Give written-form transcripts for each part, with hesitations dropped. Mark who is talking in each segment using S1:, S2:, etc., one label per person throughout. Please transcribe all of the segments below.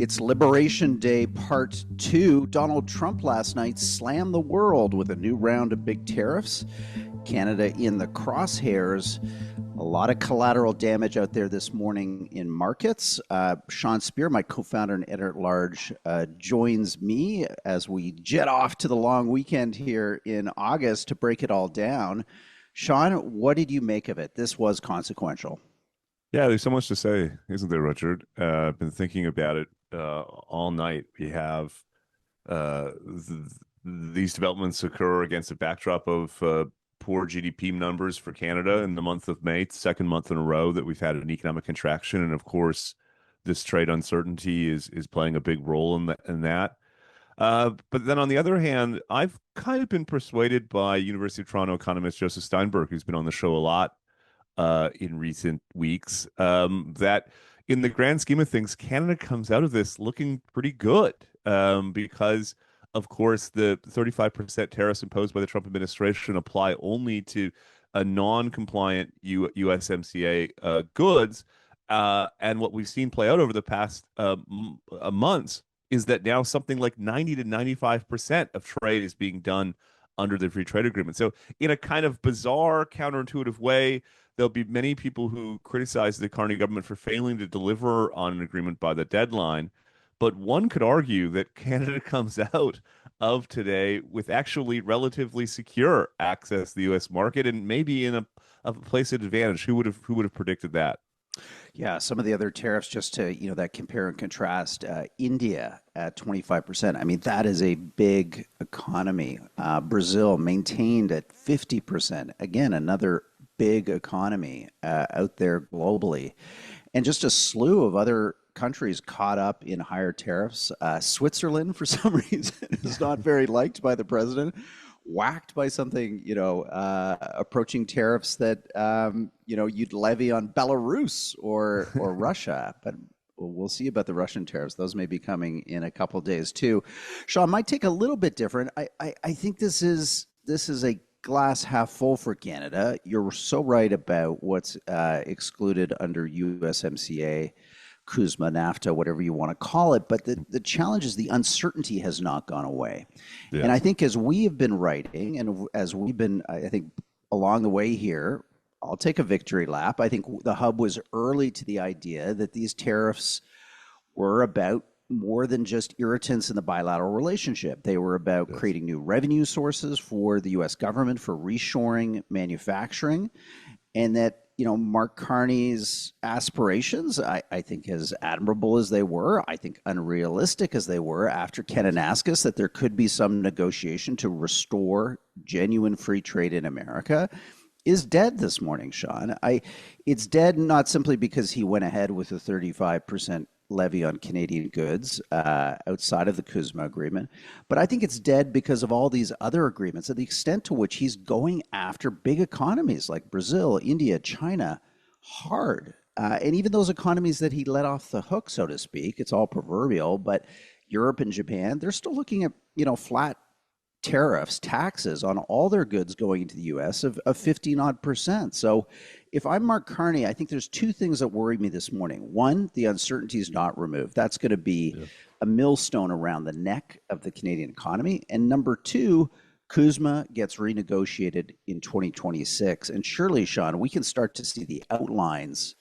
S1: It's Liberation Day Part 2. Donald Trump last night slammed the world with a new round of big tariffs. Canada in the crosshairs. A lot of collateral damage out there this morning in markets. Sean Speer, my co-founder and editor-at-large, joins me as we jet off to the long weekend here in August to break it all down. Sean, what did you make of it? This was consequential.
S2: Yeah, there's so much to say, isn't there, Richard? I've been thinking about it all night. We have these developments occur against a backdrop of poor GDP numbers for Canada in the month of May, second month in a row that we've had an economic contraction, and of course, this trade uncertainty is playing a big role in that. But then on the other hand, I've kind of been persuaded by University of Toronto economist Joseph Steinberg, who's been on the show a lot in recent weeks, that in the grand scheme of things, Canada comes out of this looking pretty good because, of course, the 35% tariffs imposed by the Trump administration apply only to a non-compliant USMCA goods. And what we've seen play out over the past months is that now something like 90 to 95% of trade is being done under the free trade agreement. So in a kind of bizarre, counterintuitive way, there'll be many people who criticize the Carney government for failing to deliver on an agreement by the deadline. But one could argue that Canada comes out of today with actually relatively secure access to the U.S. market and maybe in a place of advantage. Who would have predicted that?
S1: Yeah, some of the other tariffs, just to, that compare and contrast, India at 25%. I mean, that is a big economy. Brazil maintained at 50%. Again, another big economy out there globally. And just a slew of other countries caught up in higher tariffs. Switzerland, for some reason, is not very liked by the president, whacked by something, approaching tariffs that, you'd levy on Belarus or Russia. But we'll see about the Russian tariffs. Those may be coming in a couple of days too. Sean, might take a little bit different. I think this is a glass half full for Canada. You're so right about what's excluded under USMCA, CUSMA, NAFTA, whatever you want to call it. But the challenge is the uncertainty has not gone away. And I
S2: Yes.
S1: think as we have been writing and as we've been, I think, along the way here, I'll take a victory lap. I think the hub was early to the idea that these tariffs were about more than just irritants in the bilateral relationship. They were about
S2: Yes.
S1: creating new revenue sources for the US government for reshoring manufacturing. And that, Mark Carney's aspirations, I think, as admirable as they were, I think unrealistic as they were after Kananaskis, that there could be some negotiation to restore genuine free trade in America, is dead this morning, Sean. It's dead not simply because he went ahead with a 35% levy on Canadian goods outside of the CUSMA agreement, but I think it's dead because of all these other agreements and the extent to which he's going after big economies like Brazil, India, China hard. And even those economies that he let off the hook, so to speak, it's all proverbial, but Europe and Japan, they're still looking at, flat tariffs, taxes on all their goods going into the US of 50 odd percent. So if I'm Mark Carney, I think there's two things that worry me this morning. One, the uncertainty is not removed. That's going to be
S2: Yeah.
S1: a millstone around the neck of the Canadian economy. And number two, CUSMA gets renegotiated in 2026. And surely, Sean, we can start to see the outlines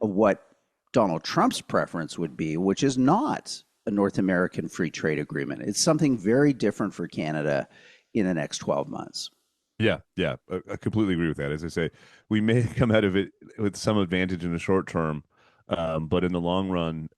S1: of what Donald Trump's preference would be, which is not a North American free trade agreement. It's something very different for Canada in the next 12 months.
S2: Yeah. I completely agree with that. As I say, we may come out of it with some advantage in the short term, but in the long run,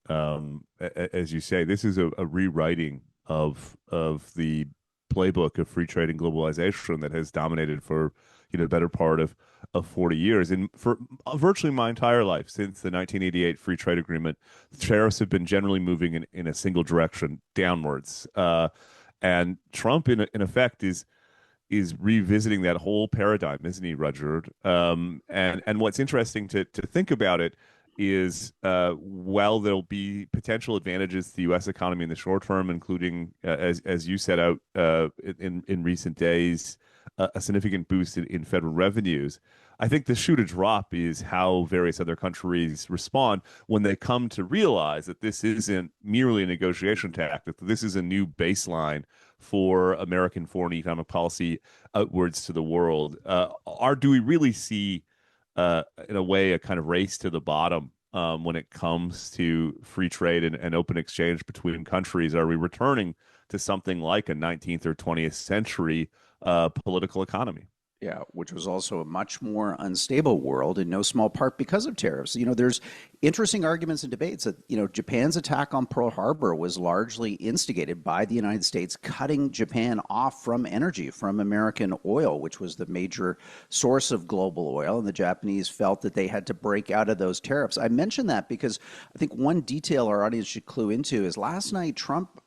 S2: as you say, this is a rewriting of the playbook of free trade and globalization that has dominated for the better part of 40 years. And for virtually my entire life, since the 1988 free trade agreement, tariffs have been generally moving in a single direction, downwards. And Trump, in effect, is revisiting that whole paradigm, isn't he, Rudyard? And what's interesting to think about it is while there'll be potential advantages to the U.S. economy in the short term, including as you set out in recent days, a significant boost in federal revenues. I think the shoe to drop is how various other countries respond when they come to realize that this isn't merely a negotiation tactic, that this is a new baseline for American foreign economic policy outwards to the world. Do we really see, in a way, a kind of race to the bottom when it comes to free trade and open exchange between countries? Are we returning to something like a 19th or 20th century political economy?
S1: Yeah, which was also a much more unstable world in no small part because of tariffs. There's interesting arguments and debates that, Japan's attack on Pearl Harbor was largely instigated by the United States cutting Japan off from energy, from American oil, which was the major source of global oil. And the Japanese felt that they had to break out of those tariffs. I mention that because I think one detail our audience should clue into is last night Trump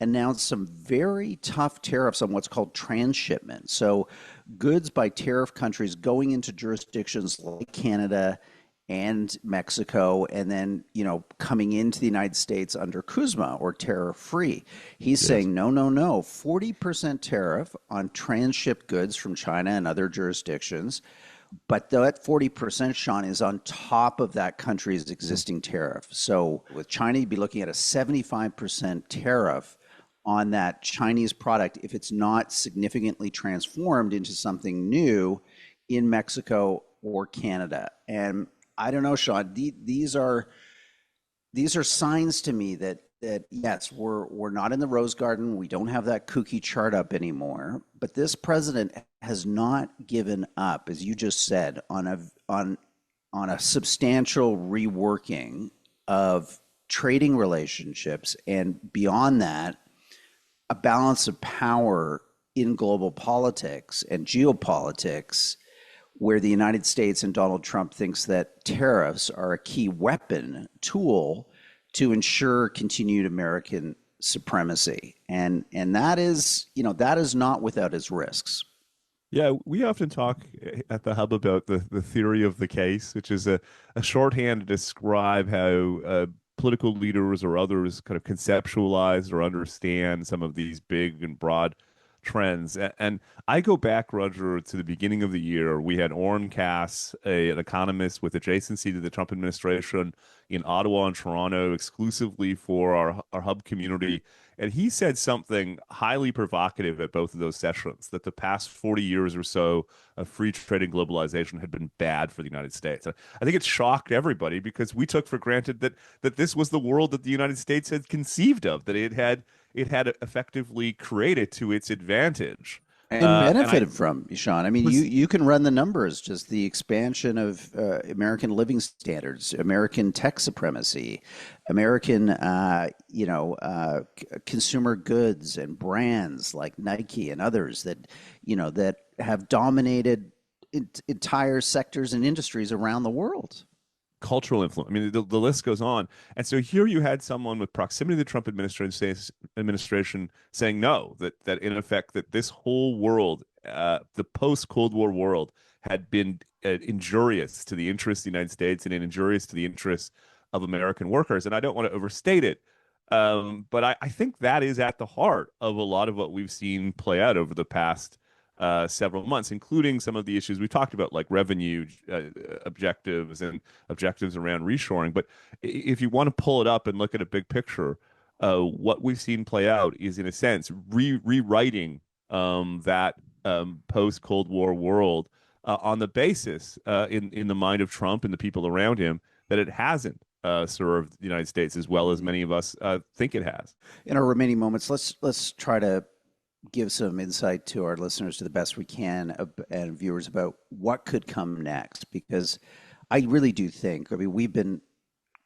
S1: announced some very tough tariffs on what's called transshipment. So goods by tariff countries going into jurisdictions like Canada and Mexico, and then, coming into the United States under CUSMA or tariff free. He's saying, no, no, no, 40% tariff on transshipped goods from China and other jurisdictions. But that 40%, Sean, is on top of that country's existing tariff. So with China, you'd be looking at a 75% tariff on that Chinese product if it's not significantly transformed into something new in Mexico or Canada. And I don't know, Sean, these are signs to me that yes, we're not in the rose garden. We don't have that kooky chart up anymore. But this president has not given up, as you just said, on a substantial reworking of trading relationships, and beyond that, a balance of power in global politics and geopolitics, where the United States and Donald Trump thinks that tariffs are a key weapon, tool to ensure continued American supremacy. And that is, that is not without its risks.
S2: Yeah, we often talk at the Hub about the theory of the case, which is a shorthand to describe how political leaders or others kind of conceptualize or understand some of these big and broad trends. And I go back, Roger, to the beginning of the year. We had Orrin Cass, an economist with adjacency to the Trump administration in Ottawa and Toronto, exclusively for our Hub community. And he said something highly provocative at both of those sessions, that the past 40 years or so of free trade and globalization had been bad for the United States. I think it shocked everybody because we took for granted that this was the world that the United States had conceived of, that it had effectively created to its advantage.
S1: And
S2: And I
S1: benefited from, Sean. I mean,
S2: was
S1: you can run the numbers, just the expansion of American living standards, American tech supremacy, American, consumer goods and brands like Nike and others that, that have dominated entire sectors and industries around the world.
S2: cultural influence. I mean, the list goes on. And so here you had someone with proximity to the Trump administration saying no, that in effect that this whole world, the post-Cold War world, had been injurious to the interests of the United States and injurious to the interests of American workers. And I don't want to overstate it, but I think that is at the heart of a lot of what we've seen play out over the past several months, including some of the issues we talked about, like revenue objectives and objectives around reshoring. But if you want to pull it up and look at a big picture, what we've seen play out is, in a sense, rewriting that post-Cold War world on the basis, in the mind of Trump and the people around him, that it hasn't served the United States as well as many of us think it has.
S1: In our remaining moments, let's try to give some insight to our listeners to the best we can, and viewers, about what could come next. Because I really do think, I mean, we've been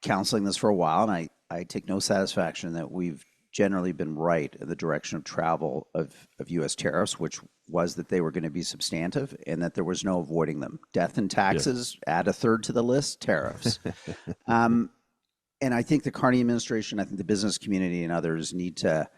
S1: counseling this for a while, and I take no satisfaction that we've generally been right in the direction of travel of U.S. tariffs, which was that they were going to be substantive and that there was no avoiding them. Death and taxes, add a third to the list, tariffs. And I think the Carney administration, I think the business community and others need to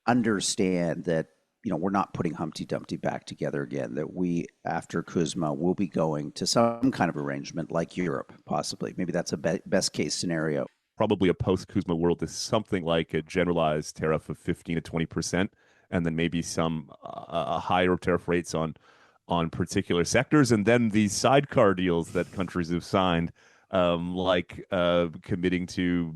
S1: understand that, we're not putting Humpty Dumpty back together again, that we, after CUSMA, will be going to some kind of arrangement like Europe, possibly. Maybe that's a best case scenario.
S2: Probably a post-Kuzma world is something like a generalized tariff of 15 to 20%. and then maybe some higher tariff rates on particular sectors, and then these sidecar deals that countries have signed, like committing to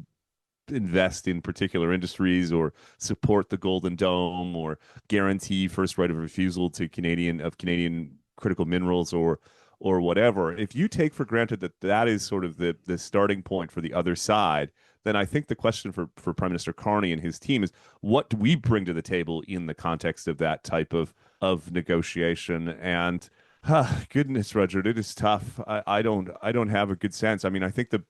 S2: invest in particular industries or support the Golden Dome or guarantee first right of refusal to Canadian critical minerals or whatever. If you take for granted that that is sort of the starting point for the other side, then I think the question for Prime Minister Carney and his team is, what do we bring to the table in the context of that type of negotiation? And goodness, Roger, it is tough. I don't have a good sense. I mean, I think the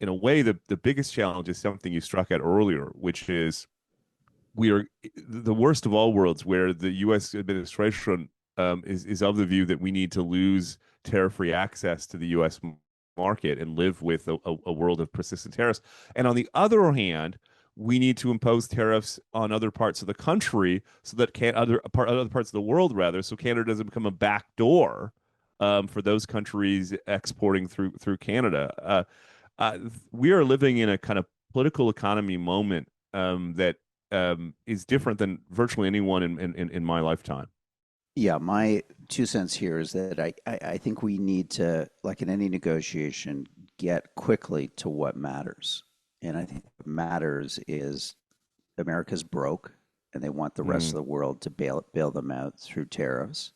S2: in a way, the biggest challenge is something you struck at earlier, which is we are the worst of all worlds, where the U.S. administration is of the view that we need to lose tariff-free access to the U.S. market and live with a world of persistent tariffs. And on the other hand, we need to impose tariffs on other parts of the country so that other parts of the world, rather, so Canada doesn't become a backdoor for those countries exporting through Canada. We are living in a kind of political economy moment that is different than virtually anyone in my lifetime.
S1: Yeah, my 2 cents here is that I think we need to, like in any negotiation, get quickly to what matters. And I think what matters is America's broke and they want the rest of
S2: Mm,
S1: the world to bail them out through tariffs.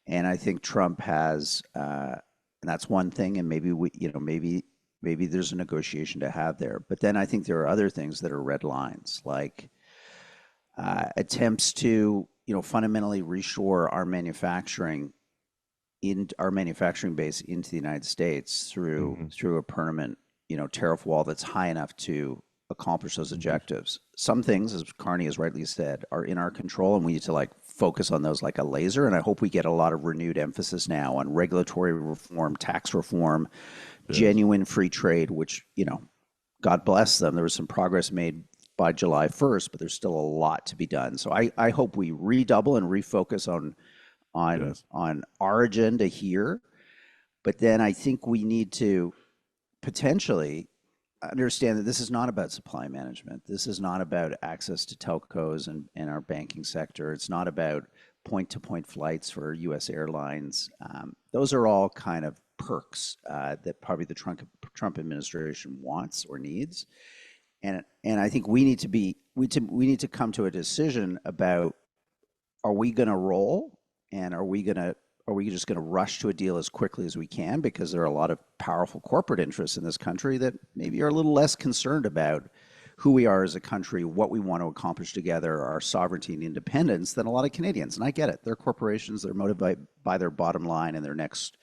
S1: And I think Trump has, and that's one thing, and maybe there's a negotiation to have there. But then I think there are other things that are red lines, like attempts to, fundamentally reshore our manufacturing base into the United States through
S2: mhm,
S1: through a permanent, tariff wall that's high enough to accomplish those
S2: mhm.
S1: objectives. Some things, as Carney has rightly said, are in our control, and we need to like focus on those like a laser. And I hope we get a lot of renewed emphasis now on regulatory reform, tax reform,
S2: Yes.
S1: genuine free trade, which, God bless them. There was some progress made by July 1st, but there's still a lot to be done. So I hope we redouble and refocus
S2: Yes.
S1: on our agenda here. But then I think we need to potentially understand that this is not about supply management. This is not about access to telcos and our banking sector. It's not about point to point flights for US airlines. Those are all kind of perks that probably the Trump administration wants or needs. And I think we need to come to a decision about, are we going to roll, and are we just going to rush to a deal as quickly as we can, because there are a lot of powerful corporate interests in this country that maybe are a little less concerned about who we are as a country, what we want to accomplish together, our sovereignty and independence, than a lot of Canadians. And I get it. They're corporations. They're motivated by their bottom line and their next,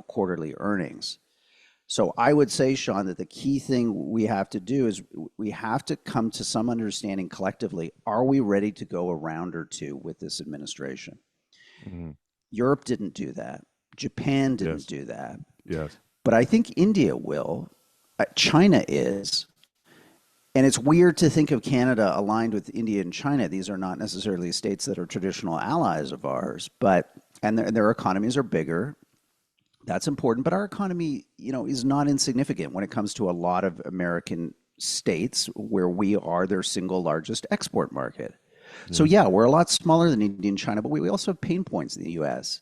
S1: quarterly earnings. So I would say, Sean, that the key thing we have to do is we have to come to some understanding collectively. Are we ready to go a round or two with this administration?
S2: Mhm.
S1: Europe didn't do that. Japan didn't
S2: Yes.
S1: do that.
S2: Yes.
S1: But I think India will. China is. And it's weird to think of Canada aligned with India and China. These are not necessarily states that are traditional allies of ours, but and their economies are bigger. That's important, but our economy, is not insignificant when it comes to a lot of American states where we are their single largest export market. So
S2: Yes.
S1: yeah, we're a lot smaller than India and China, but we also have pain points in the US.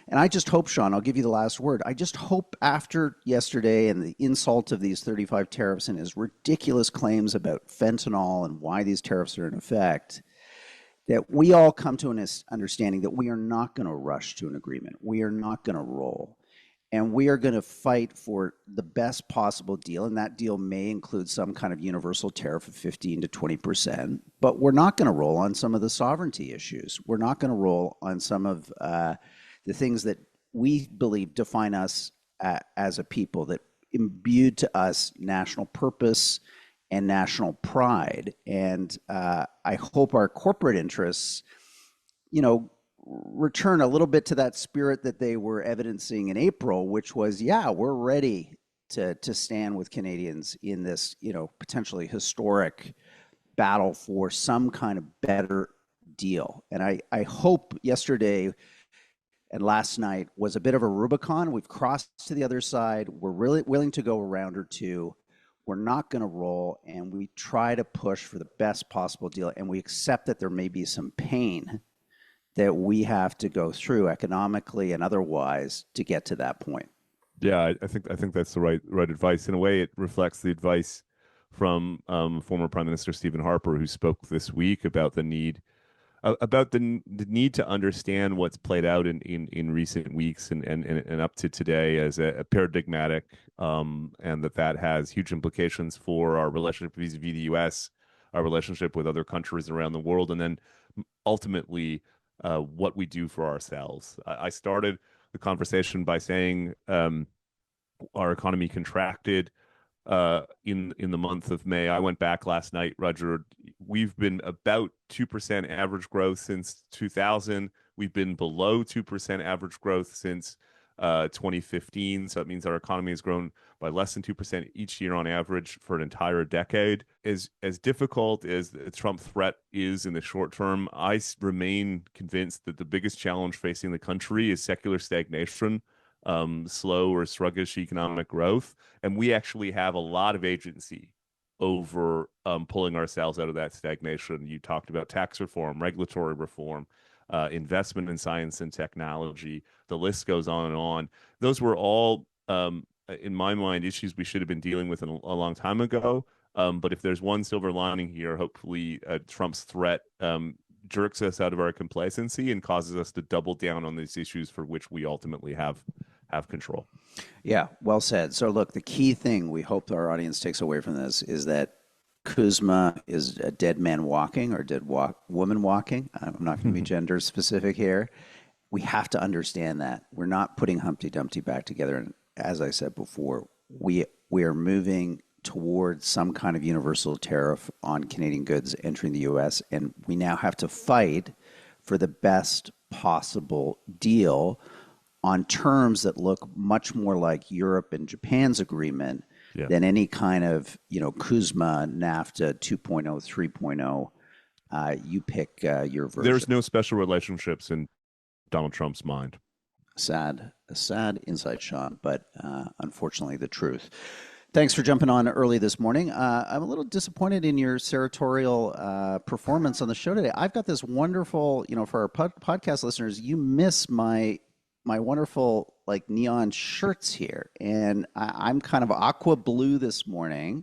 S1: And I just hope, Sean, I'll give you the last word. I just hope after yesterday and the insult of these 35 tariffs and his ridiculous claims about fentanyl and why these tariffs are in effect, that we all come to an understanding that we are not going to rush to an agreement. We are not going to roll. And we are going to fight for the best possible deal. And that deal may include some kind of universal tariff of 15 to 20%. But we're not going to roll on some of the sovereignty issues. We're not going to roll on some of the things that we believe define us as a people, that imbued to us national purpose and national pride. And I hope our corporate interests, you know, return a little bit to that spirit that they were evidencing in April, which was, yeah, we're ready to stand with Canadians in this, potentially historic battle for some kind of better deal. And I hope yesterday and last night was a bit of a Rubicon. We've crossed to the other side. We're really willing to go a round or two. we're not going to roll, and we try to push for the best possible deal, and we accept that there may be some pain that we have to go through economically and otherwise to get to that point.
S2: Yeah, I think that's the right advice. In a way, it reflects the advice from former Prime Minister Stephen Harper, who spoke this week about the need to understand what's played out in recent weeks and up to today as a paradigmatic, and that has huge implications for our relationship vis-a-vis the U.S., our relationship with other countries around the world, and then ultimately what we do for ourselves. I started the conversation by saying our economy contracted in the month of May. I went back last night, Roger. We've been about 2% average growth since 2000. We've been below 2% average growth since 2015. So that means our economy has grown by less than 2% each year on average for an entire decade. As difficult as the Trump threat is in the short term, I remain convinced that the biggest challenge facing the country is secular stagnation, slow or sluggish economic growth. And we actually have a lot of agency over pulling ourselves out of that stagnation. You talked about tax reform, regulatory reform, investment in science and technology. The list goes on and on. Those were all, in my mind, issues we should have been dealing with a long time ago. But if there's one silver lining here, hopefully Trump's threat jerks us out of our complacency and causes us to double down on these issues for which we ultimately have control.
S1: Yeah, well said. So look, the key thing we hope our audience takes away from this is that Kuzma is a dead man walking or dead woman walking. I'm not going to be gender specific here. We have to understand that. We're not putting Humpty Dumpty back together. And as I said before, we are moving towards some kind of universal tariff on Canadian goods entering the U.S., and we now have to fight for the best possible deal on terms that look much more like Europe and Japan's agreement than any kind of, Kuzma, NAFTA 2.0, 3.0. You pick your version.
S2: There's no special relationships in Donald Trump's mind.
S1: A sad insight, Sean, but unfortunately the truth. Thanks for jumping on early this morning. I'm a little disappointed in your senatorial performance on the show today. I've got this wonderful, for our podcast listeners, you miss my wonderful neon shirts here, and I'm kind of aqua blue this morning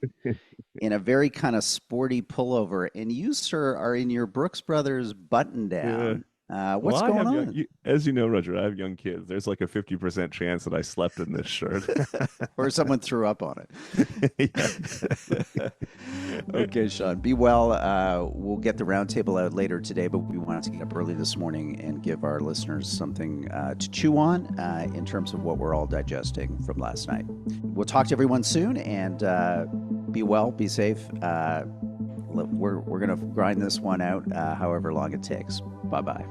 S1: in a very kind of sporty pullover, and you, sir, are in your Brooks Brothers button down. What's going on?
S2: As you know, Roger, I have young kids. There's like a 50% chance that I slept in this shirt.
S1: Or someone threw up on it. Okay, Sean, be well. We'll get the roundtable out later today, but we wanted to get up early this morning and give our listeners something to chew on in terms of what we're all digesting from last night. We'll talk to everyone soon, and be well, be safe. We're going to grind this one out however long it takes. Bye-bye.